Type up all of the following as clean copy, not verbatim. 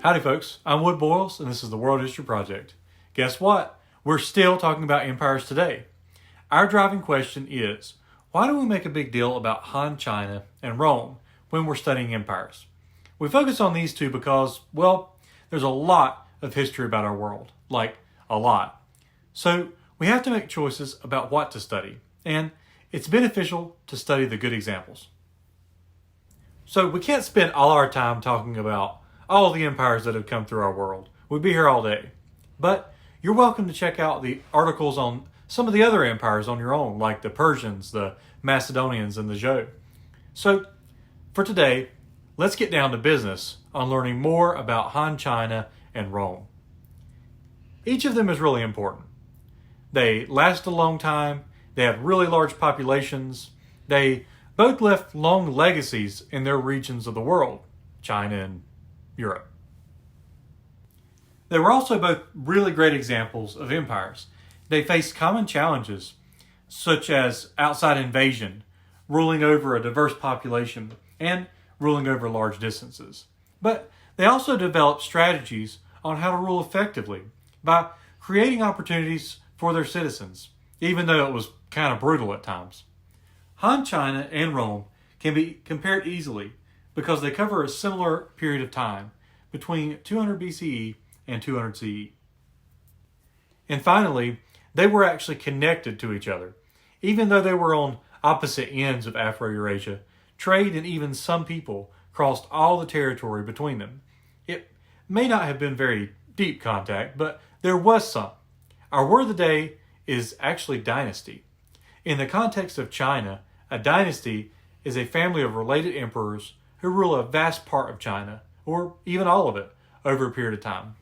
Howdy folks, I'm Wood Boyles and this is the World History Project. Guess what? We're still talking about empires today. Our driving question is, why do we make a big deal about Han China and Rome when we're studying empires? We focus on these two because, well, there's a lot of history about our world. Like, a lot. So we have to make choices about what to study, and it's beneficial to study the good examples. So we can't spend all our time talking about all the empires that have come through our world. We'd be here all day. But you're welcome to check out the articles on some of the other empires on your own, like the Persians, the Macedonians, and the Zhou. So for today, let's get down to business on learning more about Han China and Rome. Each of them is really important. They last a long time, they have really large populations, they both left long legacies in their regions of the world, China and Europe. They were also both really great examples of empires. They faced common challenges, such as outside invasion, ruling over a diverse population, and ruling over large distances. But they also developed strategies on how to rule effectively by creating opportunities for their citizens, even though it was kind of brutal at times. Han China and Rome can be compared easily because they cover a similar period of time between 200 BCE and 200 CE. And finally, they were actually connected to each other. Even though they were on opposite ends of Afro-Eurasia, trade and even some people crossed all the territory between them. It may not have been very deep contact, but there was some. Our word of the day is actually dynasty. In the context of China, a dynasty is a family of related emperors who rule a vast part of China, or even all of it, over a period of time.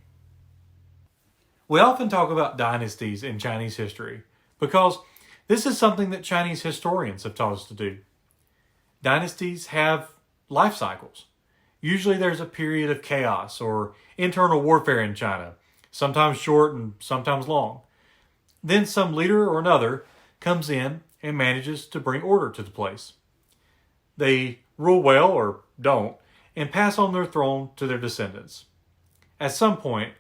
We often talk about dynasties in Chinese history because this is something that Chinese historians have taught us to do. Dynasties have life cycles. Usually there's a period of chaos or internal warfare in China, sometimes short and sometimes long. Then some leader or another comes in and manages to bring order to the place. They rule well or don't and pass on their throne to their descendants. At some point,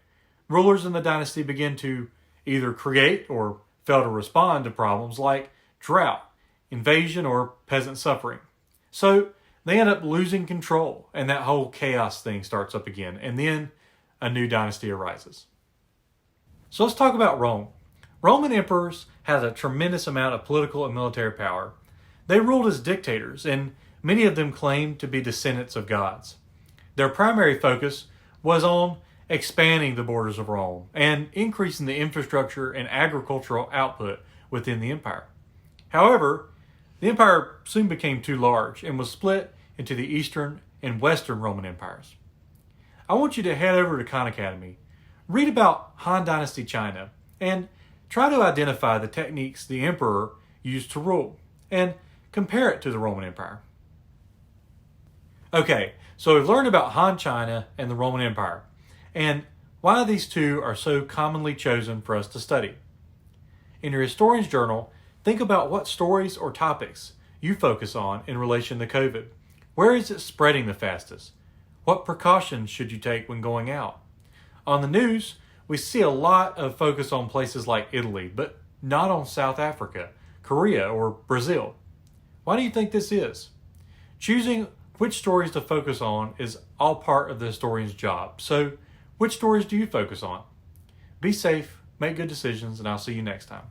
rulers in the dynasty begin to either create or fail to respond to problems like drought, invasion, or peasant suffering. So they end up losing control, and that whole chaos thing starts up again, and then a new dynasty arises. So let's talk about Rome. Roman emperors had a tremendous amount of political and military power. They ruled as dictators, and many of them claimed to be descendants of gods. Their primary focus was on expanding the borders of Rome and increasing the infrastructure and agricultural output within the empire. However, the empire soon became too large and was split into the Eastern and Western Roman empires. I want you to head over to Khan Academy, read about Han Dynasty China, and try to identify the techniques the emperor used to rule, and compare it to the Roman Empire. Okay, so we've learned about Han China and the Roman Empire, and why these two are so commonly chosen for us to study. In your historian's journal, think about what stories or topics you focus on in relation to COVID. Where is it spreading the fastest? What precautions should you take when going out? On the news, we see a lot of focus on places like Italy, but not on South Africa, Korea, or Brazil. Why do you think this is? Choosing which stories to focus on is all part of the historian's job. So, which stories do you focus on? Be safe, make good decisions, and I'll see you next time.